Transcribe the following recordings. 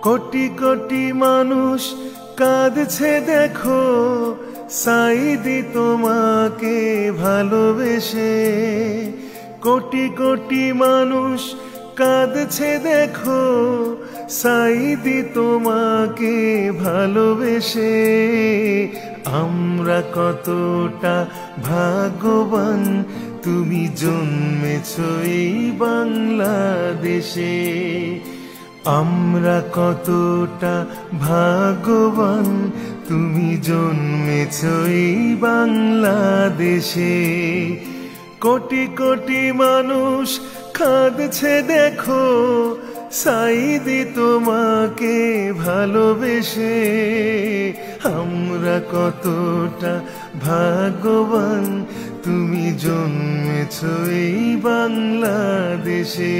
কোটি কোটি মানুষ কাঁদছে দেখো, সাইদি তোমাকে ভালোবেসে। কোটি কোটি মানুষ কাঁদছে দেখো, সাইদি তোমাকে ভালোবেসে। আমরা কতটা ভাগ্যবান, তুমি জন্মেছ এই বাংলাদেশে। আমরা কতটা ভাগ্যবান, তুমি জন্মেছ এই বাংলাদেশে। কোটি কোটি মানুষ কাঁদছে দেখো, সাইদি তোমাকে ভালোবেসে। আমরা কতটা ভাগ্যবান, তুমি জন্মেছ এই বাংলাদেশে।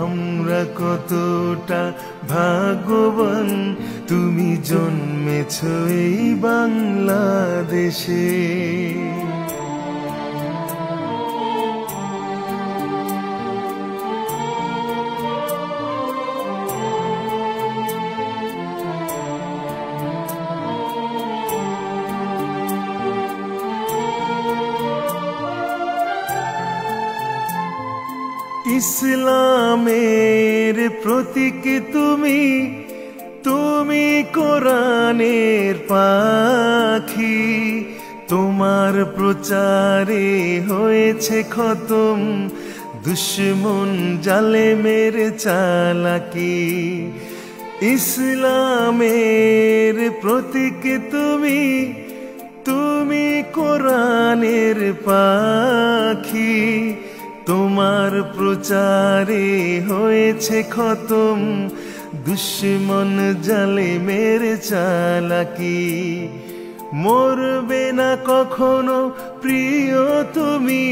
আমরা কতটা ভাগ্যবান, তুমি জন্মেছ এই বাংলাদেশে। ইসলামের প্রতীক তুমি, তুমি কোরআনের পাখি। তোমার প্রচারে হয়েছে খতম দুশ্মন জালেমের চালাকি। ইসলামের প্রতীক তুমি, তুমি কোরআনের পাখি। তোমার প্রচারে হয়েছে খতম দুশ্মন জালেমের চালাকি। মরবে না কখনো প্রিয় তুমি,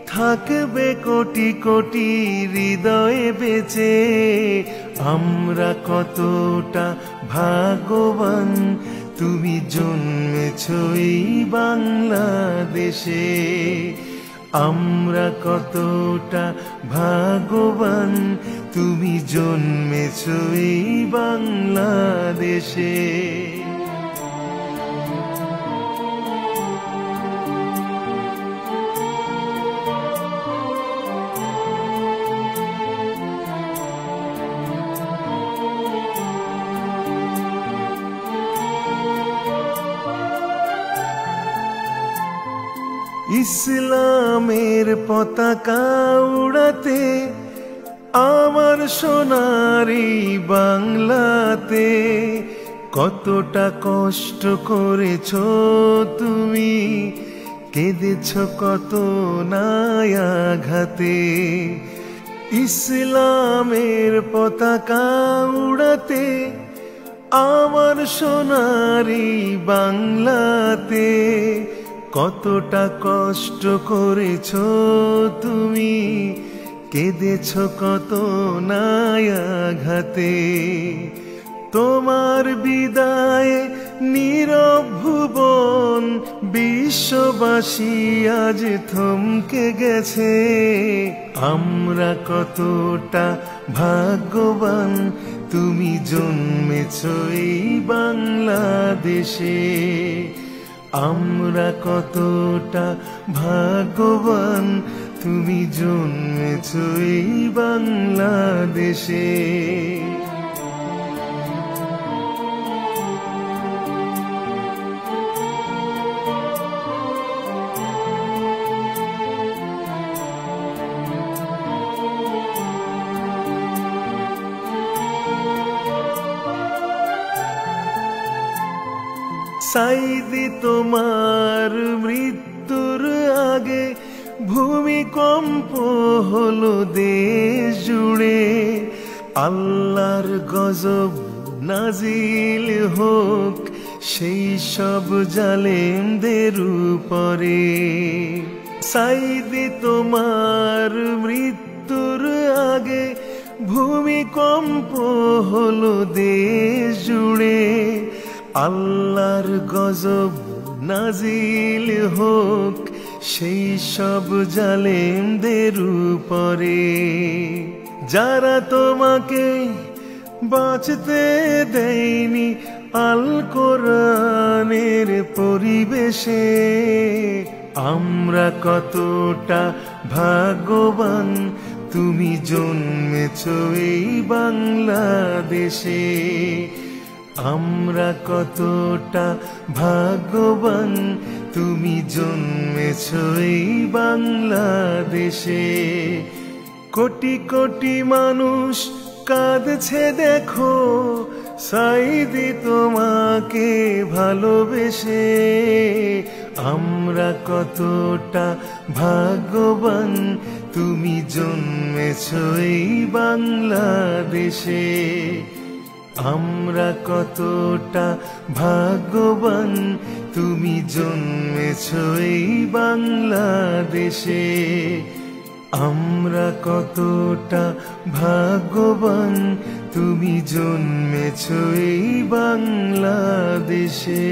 থাকবে কোটি কোটি হৃদয়ে বেঁচে। আমরা কতটা ভাগ্যবান, তুমি জন্মেছ এই বাংলাদেশে। আমরা কতটা ভাগ্যবান, তুমি জন্মেছ এই বাংলাদেশে। ইসলামের পতাকা উড়াতে আমার সোনারি বাংলাতে কতটা কষ্ট করেছ তুমি, কেঁদেছ কত আঘাতে। ইসলামের পতাকা উড়াতে আমার সোনারি বাংলাতে কতটা কষ্ট করেছ তুমি, কেঁদেছ কত আঘাতে। তোমার বিদায়ে নীরব ভুবন, বিশ্ববাসী আজ থমকে গেছে। আমরা কতটা ভাগ্যবান, তুমি জন্মেছ এই বাংলাদেশে। আমরা কতটা ভাগ্যবান, তুমি জন্মেছ এই বাংলাদেশে। সাইদি তোমার মৃত্যুর আগে ভূমিকম্প হলো দেশ জুড়ে। আল্লাহর গজব নাজিল হোক সেই সব জালেমদের উপরে। সাইদি তোমার মৃত্যুর আগে ভূমিকম্প হলো দেশ জুড়ে। আল্লাহর গজব নাজিল হোক সেই সব জালেমদের উপরে। যারা তোমাকে বাঁচতে দেয়নি আল কোরআনের পরিবেশে। আমরা কতটা ভাগ্যবান তুমি জন্মেছ এই বাংলাদেশে। আমরা কতটা ভাগ্যবান তুমি জন্মেছ এই বাংলাদেশে। কোটি কোটি মানুষ কাঁদছে দেখো সাঈদী তোমাকে ভালোবেসে। আমরা কতটা ভাগ্যবান তুমি জন্মেছ এই বাংলাদেশে। আমরা কতটা ভাগ্যবান তুমি জন্মেছ এই বাংলাদেশে। আমরা কতটা ভাগ্যবান তুমি জন্মেছ এই বাংলাদেশে।